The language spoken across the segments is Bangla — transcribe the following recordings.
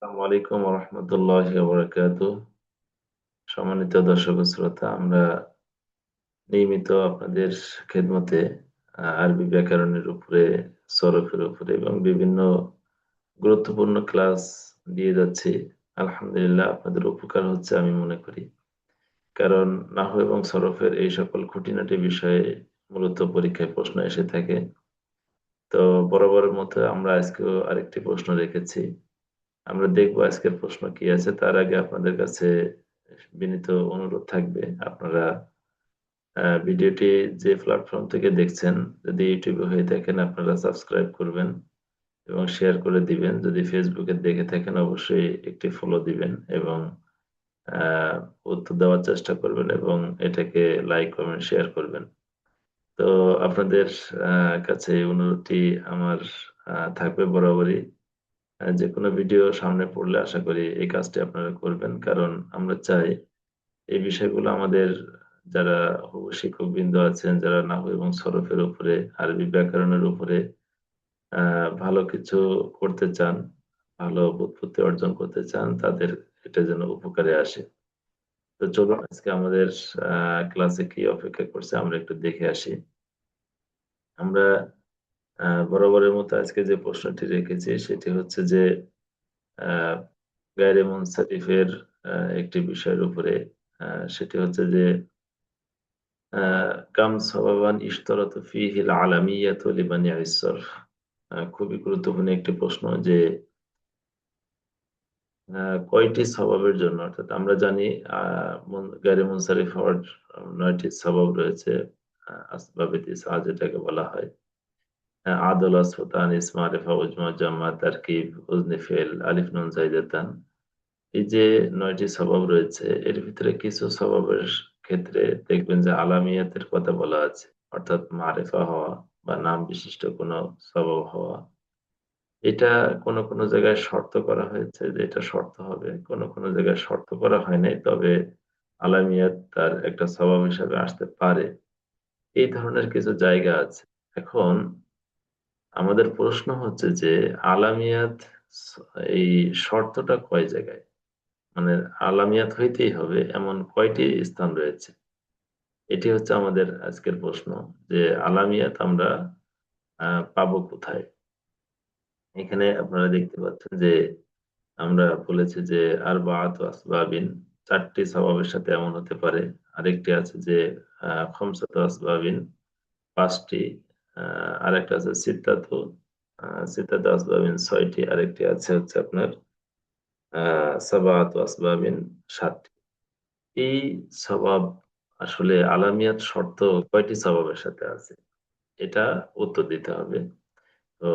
আসসালামু আলাইকুম ওয়া রাহমাতুল্লাহি ওয়া বারাকাতুহু। সম্মানিত দর্শক ও শ্রোতা, আমরা নিয়মিত আপনাদের খেদমতে আরবি ব্যাকরণের উপরে, সরফের উপরে এবং বিভিন্ন গুরুত্বপূর্ণ ক্লাস দিয়ে যাচ্ছি। আলহামদুলিল্লাহ আপনাদের উপকার হচ্ছে আমি মনে করি। কারণ নাহু এবং সরফের এই সকল খুঁটিনাটি বিষয়ে মূলত পরীক্ষায় প্রশ্ন এসে থাকে। তো বরাবরের মতো আমরা আজকেও আরেকটি প্রশ্ন রেখেছি। আমরা দেখব আজকের প্রশ্ন কি আছে। তার আগে আপনাদের কাছে বিনীত অনুরোধ থাকবে, আপনারা ভিডিওটি যে প্ল্যাটফর্ম থেকে দেখছেন, যদি ইউটিউবে হয়ে থাকেন আপনারা সাবস্ক্রাইব করবেন এবং শেয়ার করে দিবেন। যদি ফেসবুকে দেখে থাকেন অবশ্যই একটি ফলো দিবেন এবং উত্তর দেওয়ার চেষ্টা করবেন এবং এটাকে লাইক, কমেন্ট, শেয়ার করবেন। তো আপনাদের কাছে এই অনুরোধটি আমার থাকবে বরাবরই। যেকোনো ভিডিও সামনে পড়লে আশা করি এই কাজটি আপনারা করবেন। কারণ আমরা চাই এই বিষয়গুলো আমাদের যারা হবু শিক্ষকবৃন্দ আছেন, যারা নাহু এবং সরফের উপরে, আরবি ব্যাকরণের উপরে আ ভালো কিছু করতে চান, ভালো বুৎপত্তি অর্জন করতে চান, তাদের এটা যেন উপকারে আসে। তো চলুন আজকে আমাদের আ ক্লাসে কি অপেক্ষা করছে আমরা একটু দেখে আসি। আমরা বরাবরের মতো আজকে যে প্রশ্নটি রেখেছি সেটি হচ্ছে যে আ গায়রে মুনসারিফের একটি বিষয়ের উপরে। আ সেটি হচ্ছে যে আ কাম সাবাবান ইশতারাতু ফিহিল আলামিয়াতু লিমানি'আস সরফ। খুবই গুরুত্বপূর্ণ একটি প্রশ্ন যে আ কয়টি সবাবের জন্য, অর্থাৎ আমরা জানি আ গায়রে মুনসারিফ হওয়ার ৯ টি সবাব রয়েছে। আসবাবে ৯ যেটাকে বলা হয়। আদল, আসফ, তানিস, মারিফা, উজমা, জাম্মা, তারকিব, ওজনে ফেল, আলিফ, নুন, যায়দাতান। এই যে ৯ টি স্বভাব রয়েছে, এর ভিতরে কিছু স্বভাবের ক্ষেত্রে দেখবেন যে আলামিয়াতের কথা বলা আছে। অর্থাৎ মারেফা হওয়া বা নাম বিশিষ্ট কোনো স্বভাব হওয়া। এটা কোনো জায়গায় শর্ত করা হয়েছে যে এটা শর্ত হবে। কোনো জায়গায় শর্ত করা হয় নাই। তবে আলামিয়াত তার একটা স্বভাব হিসাবে আসতে পারে। এই ধরনের কিছু জায়গা আছে। এখন আমাদের প্রশ্ন হচ্ছে যে আলামিয়াত স এই শর্তটা কয় জায়গায়? মানে আলামিয়াত হইতেই হবে এমন কয়টি স্থান রয়েছে? এটি হচ্ছে আমাদের আজকের প্রশ্ন যে আলামিয়াত আমরা আ পাবো কোথায়? এখানে আপনারা দেখতে পাচ্ছেন যে আমরা বলেছি যে আরবাআতু আসবাবিন, ৪ টি স্বভাবের সাথে এমন হতে পারে। আরেকটি আছে যে খামসাতু আসবাবিন, ৫ টি। আ আরেকটা আছে আ সিত্তাতু আসবাবিন, ৬ টি। আরেকটি আছে হচ্ছে আপনার আ সাবআতু আসবাবিন, ৭ টি। এই সওয়াব আসলে আলামিয়াত শর্ত কয়টি সওয়াবের সাথে আছে? এটা উত্তর দিতে হবে। তো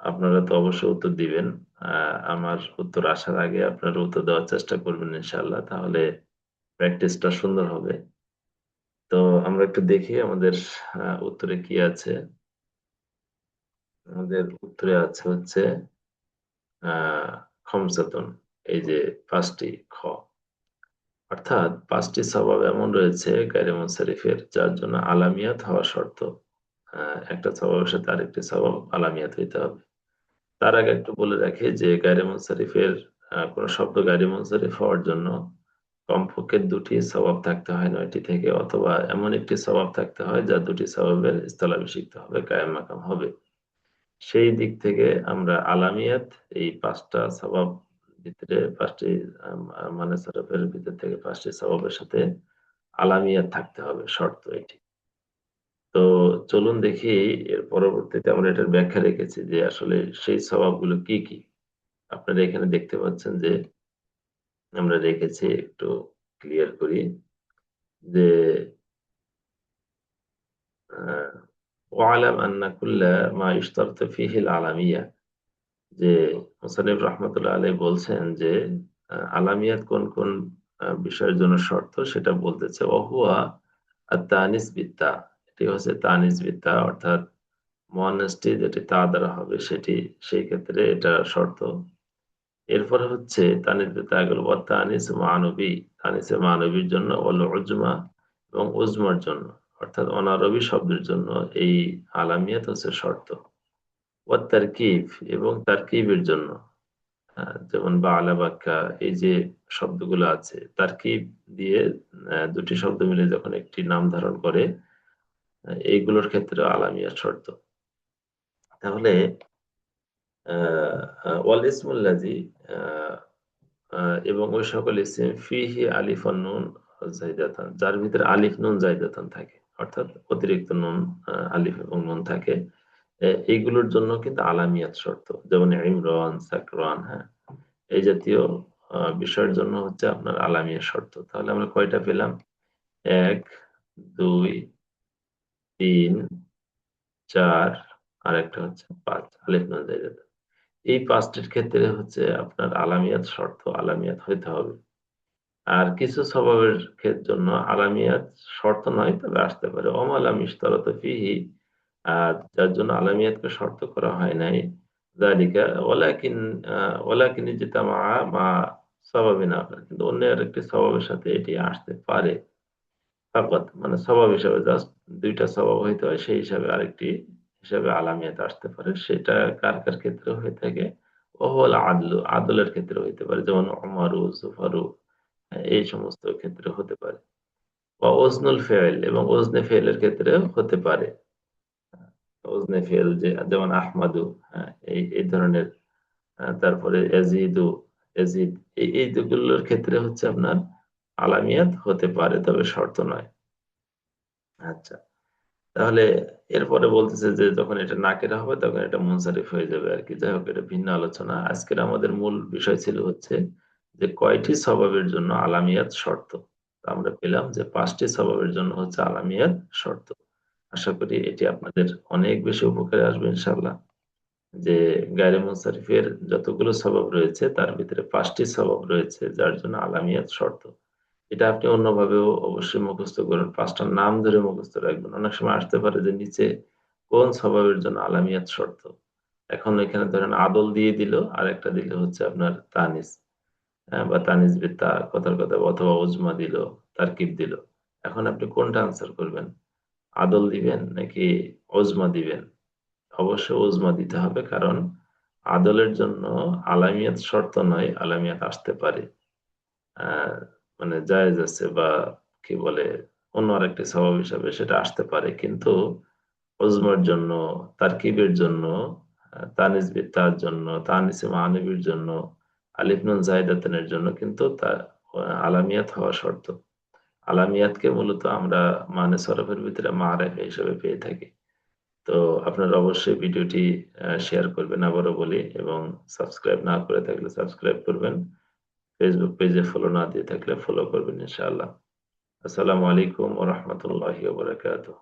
আপনারা তো অবশ্যই উত্তর দিবেন। আ আমার উত্তর আসার আগে আপনারা উত্তর দেওয়ার চেষ্টা করবেন ইনশাআল্লাহ। তাহলে প্র্যাকটিসটা সুন্দর হবে। তো আমরা একটু দেখি আমাদের উত্তরে কি আছে? আমাদের উত্তরে আছে হচ্ছে আ খমসাতুন। এই যে ৫ টি খ। অর্থাৎ ৫ টি সওয়াব এমন রয়েছে গায়রে মুনসারিফের যার জন্য আলামিয়াত হওয়া শর্ত। আ একটা সওয়াবের সাথে আরেকটি সওয়াব আলামিয়াত হইতে হবে। তার আগে একটু বলে রাখি যে গায়রে মুনসারিফের কোন শব্দ গায়রে মুনসারিফ হওয়ার জন্য কমপক্ষে ২ টি সওয়াব থাকতে হয় ৯ টি থেকে, অথবা এমন একটি সওয়াব থাকতে হয় যা ২ টি সওয়াবের স্থলাভিষিক্ত হবে, কায়েম মাকাম হবে। সেই দিক থেকে আমরা আলামিয়াত এই ৫ টা সওয়াব ভিতরে ৫ টি মানে সরফের ভিতর থেকে ৫ টি সওয়াবের সাথে আলামিয়াত থাকতে হবে, শর্ত এটি। তো চলুন দেখি এর পরবর্তীতে আমরা এটার ব্যাখ্যা রেখেছি যে আসলে সেই স্বভাবগুলো কি, কি? আপনারা এখানে দেখতে পাচ্ছেন যে আমরা রেখেছি, একটু ক্লিয়ার করি যে আ ওয়ালাম আন্না কুল্লা মা ইশতারাতু ফিহি আল-আলামিয়া, যে মুসান্নিফ রাহমাতুল্লাহ আলাইহি বলছেন যে আলামিয়াত কোন বিষয়ের জন্য শর্ত সেটা বলতেছে। ওহুয়া আত-তানিস বিত-তা। এটি হচ্ছে তানিস বিত-তা, অর্থাৎ মুয়ান্নাসটি যেটি তা দ্বারা হবে সেটি, সেই ক্ষেত্রে এটা শর্ত। এরপরে হচ্ছে তানিস বিত-তা গেল ওয়া তানিস মানবী, তানিসে মানবীর জন্য, ওয়াল উজমা এবং উজমার জন্য, অর্থাৎ অনারবি শব্দের জন্য এই আলামিয়াত হচ্ছে শর্ত। ওয়াত তারকিব এবং তারকিবের জন্য। যেমন বা'লা, বাক্কা এই যে শব্দগুলো আছে তারকিব দিয়ে ২ টি শব্দ মিলে যখন একটি নাম ধারণ করে এইগুলোর ক্ষেত্রেও আলামিয়াত শর্ত। তাহলে আ ওয়াল ইসমুল লাযী আ আ এবং ওই সকল ইসিম ফিহি আলিফ ওয়ান নুন যায়দাতান যার ভিতরে আলিফ, নুন যায়দাতান থাকে। অর্থাৎ অতিরিক্ত নুন, আলিফ এবং নুন থাকে। এইগুলোর জন্য কিন্তু আলামিয়াত শর্ত। যেমন ইমরান, সাকরান, হ্যাঁ? এই জাতীয় বিষয়ের জন্য হচ্ছে আপনার আলামিয়াত শর্ত। তাহলে আমরা কয়টা পেলাম? ১, ২, ৩, ৪ আরেকটা হচ্ছে ৫ আলিফ, নুন যায়দাতান। এই ৫ টির ক্ষেত্রে হচ্ছে আপনার আলামিয়াত শর্ত, আলামিয়াত হইতে হবে। আর কিছু স্বভাবের জন্য আলামিয়াত শর্ত নয়, তবে আসতে পারে। ওমা লাম ইশতারাতা ফিহি যার জন্য আলামিয়াতকে শর্ত করা হয় নাই। যালিকা ওয়ালাকিন আ ওয়ালাকিন ইজতামাআ মা সাবাবিন আখার। কিন্তু অন্য আরেকটি স্বভাবের সাথে এটি আসতে পারে। ফাকাত মানে স্বভাব হিসাবে জাস্ট ২ টা স্বভাব হইতে হয়, সেই হিসাবে আরেকটি হিসাবে আলামিয়াত আসতে পারে। সেটা কার ক্ষেত্রে হয়ে থাকে? ওহুয়াল আদলু, আদলের ক্ষেত্রে হইতে পারে। যেমন উমারু, জুফারু এই সমস্ত ক্ষেত্রে হতে পারে। বা ওজনুল ফেইল এবং ওজনে ফেইলের ক্ষেত্রেও হতে পারে। ওজনে ফেইল যেমন আহমাদু, হ্যাঁ? এই ধরনের তারপরে ইয়াজিদু, ইয়াজিদ এই যেগুলোর ক্ষেত্রে হচ্ছে আপনার আলামিয়াত হতে পারে, তবে শর্ত নয়। আচ্ছা। তাহলে এরপরে বলতেছে যে যখন এটা নাকেরা হবে তখন এটা মুনসারিফ হয়ে যাবে আরকি। যাই হোক এটা ভিন্ন আলোচনা। আজকের আমাদের মূল বিষয় ছিল হচ্ছে যে কয়টি স্বভাবের জন্য আলামিয়াত শর্ত। তো আমরা পেলাম যে ৫ টি স্বভাবের জন্য হচ্ছে আলামিয়াত শর্ত। আশা করি এটি আপনাদের অনেক বেশি উপকারে আসবে ইনশাআল্লাহ। যে গায়রে মুনসারিফের যতগুলো স্বভাব রয়েছে তার ভিতরে ৫ টি স্বভাব রয়েছে যার জন্য আলামিয়াত শর্ত। এটা আপনি অন্যভাবেও অবশ্যই মুখস্থ করুন। ৫ টার নাম ধরে মুখস্থ রাখবেন। অনেক সময় আসতে পারে যে নিচে কোন স্বভাবের জন্য আলামিয়াত শর্ত। এখন এখানে ধরেন আদল দিয়ে দিল, আরেকটা দিল হচ্ছে আপনার তানিস। হ্যাঁ? বা তানিস বিত্তা কথার কথা অথবা উজমা দিল, তারকিব দিল। এখন আপনি কোনটা আনসার করবেন? আদল দিবেন নাকি উজমা দিবেন? অবশ্যই উজমা দিতে হবে। কারণ আদলের জন্য আলামিয়াত শর্ত নয়, আলামিয়াত আসতে পারে। আ মানে জায়েজ আছে বা কি বলে অন্য আরেকটি স্বভাব হিসাবে সেটা আসতে পারে। কিন্তু অজমের জন্য, তারকিবের জন্য, তানিজ বিত্তার জন্য, তানিসে মানিবির জন্য, আলিফ নুন জাহিদাতানের জন্য কিন্তু আলামিয়াত হওয়া শর্ত। আলামিয়াতকে মূলত আমরা মানে সরফের ভিতরে মা'রেফা হিসেবে পেয়ে থাকি। তো আপনারা অবশ্যই ভিডিওটি শেয়ার করবেন আবারও বলি এবং সাবস্ক্রাইব না করে থাকলে সাবস্ক্রাইব করবেন। ফেসবুক পেজে ফলো না দিয়ে থাকলে ফলো করবেন ইনশাআল্লাহ। আসসালামু আলাইকুম ওয়া রাহমাতুল্লাহি ওয়া বারাকাতুহু।